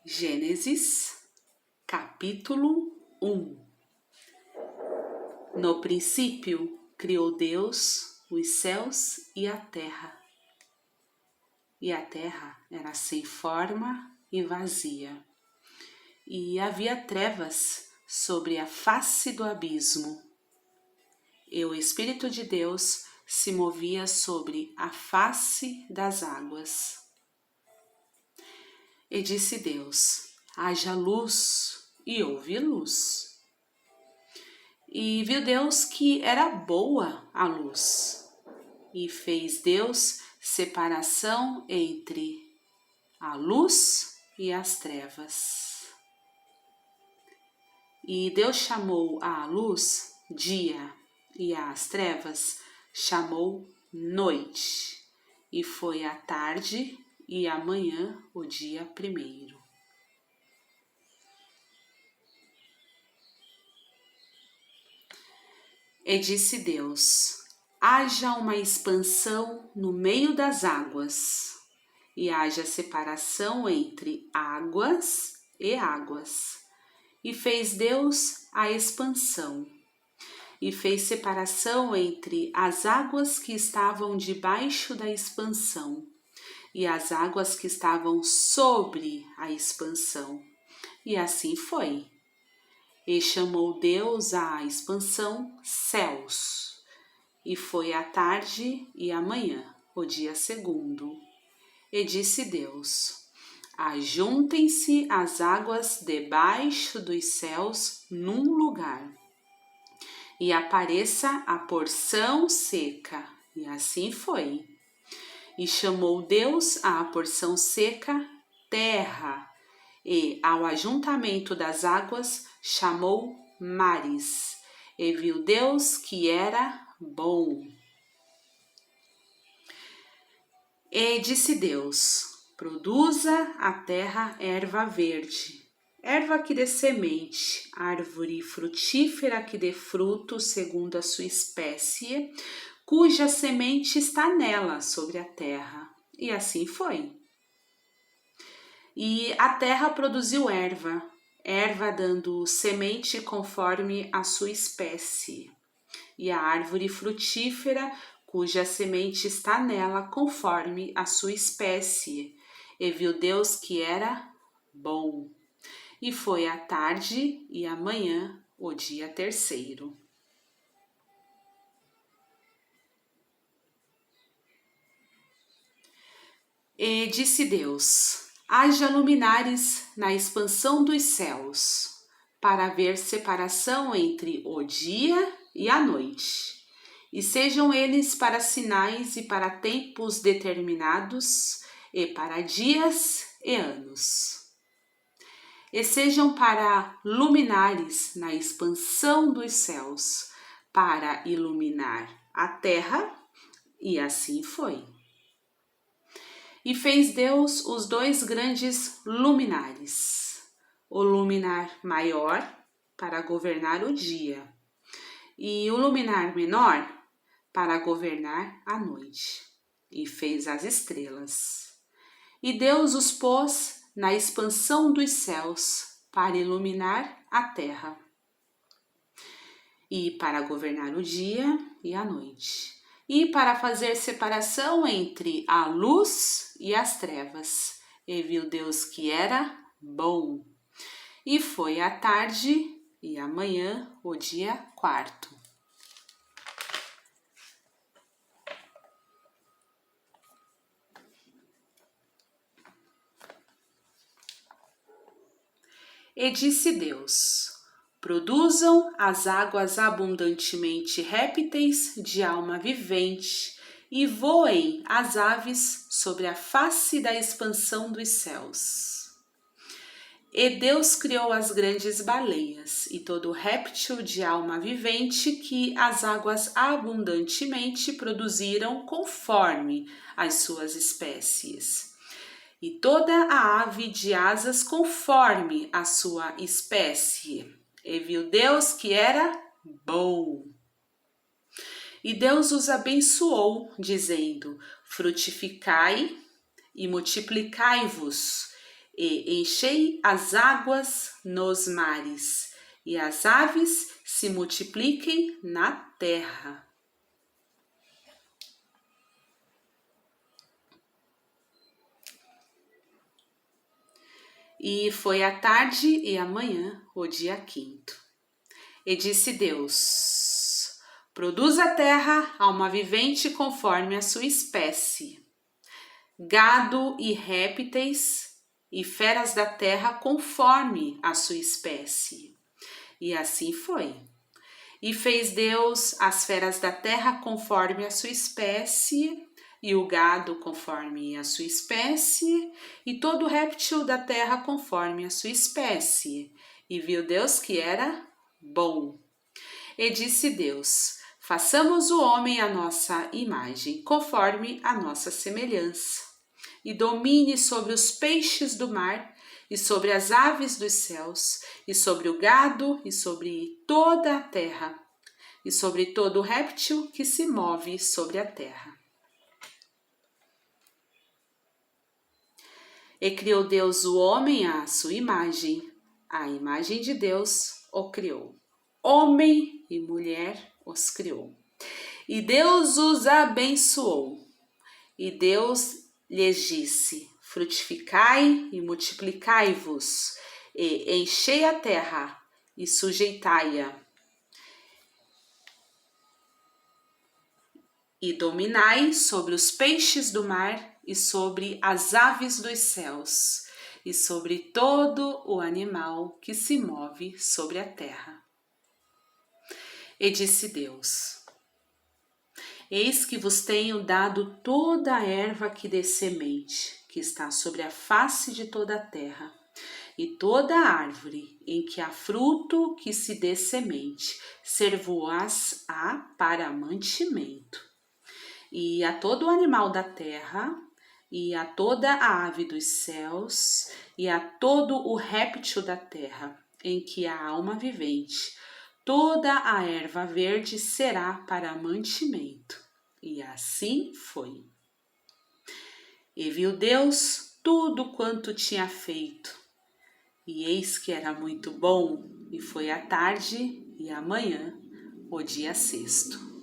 Gênesis, capítulo 1. No princípio, criou Deus os céus e a terra. E a terra era sem forma e vazia. E havia trevas sobre a face do abismo. E o Espírito de Deus se movia sobre a face das águas. E disse Deus: haja luz, e houve luz. E viu Deus que era boa a luz, e fez Deus separação entre a luz e as trevas. E Deus chamou a luz dia, e às trevas chamou noite, e foi a tarde e a manhã o dia primeiro. E disse Deus: haja uma expansão no meio das águas, e haja separação entre águas e águas. E fez Deus a expansão, e fez separação entre as águas que estavam debaixo da expansão, e as águas que estavam sobre a expansão. E assim foi. E chamou Deus à expansão céus. E foi a tarde e a manhã, o dia segundo. E disse Deus: ajuntem-se as águas debaixo dos céus num lugar, e apareça a porção seca. E assim foi. E chamou Deus à porção seca terra, e ao ajuntamento das águas chamou mares. E viu Deus que era bom. E disse Deus: produza a terra erva verde, erva que dê semente, árvore frutífera que dê fruto segundo a sua espécie, cuja semente está nela sobre a terra. E assim foi. E a terra produziu erva dando semente conforme a sua espécie, e a árvore frutífera, cuja semente está nela conforme a sua espécie. E viu Deus que era bom. E foi a tarde e a manhã, o dia terceiro. E disse Deus: haja luminares na expansão dos céus, para haver separação entre o dia e a noite, e sejam eles para sinais e para tempos determinados, e para dias e anos. E sejam para luminares na expansão dos céus, para iluminar a terra, e assim foi. E fez Deus os dois grandes luminares, o luminar maior para governar o dia, e o luminar menor para governar a noite. E fez as estrelas. E Deus os pôs na expansão dos céus para iluminar a terra, e para governar o dia e a noite, e para fazer separação entre a luz e as trevas. E viu Deus que era bom. E foi a tarde e a manhã, o dia quarto. E disse Deus: produzam as águas abundantemente répteis de alma vivente, e voem as aves sobre a face da expansão dos céus. E Deus criou as grandes baleias e todo réptil de alma vivente que as águas abundantemente produziram conforme as suas espécies, e toda a ave de asas conforme a sua espécie. E viu Deus que era bom. E Deus os abençoou, dizendo: frutificai e multiplicai-vos, e enchei as águas nos mares, e as aves se multipliquem na terra. E foi a tarde e a manhã, o dia 5º. E disse Deus: produz a terra alma vivente conforme a sua espécie, gado e répteis e feras da terra conforme a sua espécie. E assim foi. E fez Deus as feras da terra conforme a sua espécie, e o gado conforme a sua espécie, e todo réptil da terra conforme a sua espécie. E viu Deus que era bom. E disse Deus: façamos o homem à nossa imagem, conforme a nossa semelhança, e domine sobre os peixes do mar, e sobre as aves dos céus, e sobre o gado, e sobre toda a terra, e sobre todo réptil que se move sobre a terra. E criou Deus o homem à sua imagem, a imagem de Deus o criou. Homem e mulher os criou. E Deus os abençoou. E Deus lhes disse: frutificai e multiplicai-vos, e enchei a terra e sujeitai-a, e dominai sobre os peixes do mar e sobre as aves dos céus, e sobre todo o animal que se move sobre a terra. E disse Deus: eis que vos tenho dado toda a erva que dê semente, que está sobre a face de toda a terra, e toda a árvore em que há fruto que se dê semente, servo-as-á para mantimento. E a todo o animal da terra, e a toda a ave dos céus, e a todo o réptil da terra, em que há alma vivente, toda a erva verde será para mantimento. E assim foi. E viu Deus tudo quanto tinha feito, e eis que era muito bom, e foi a tarde e a manhã, o dia 6º.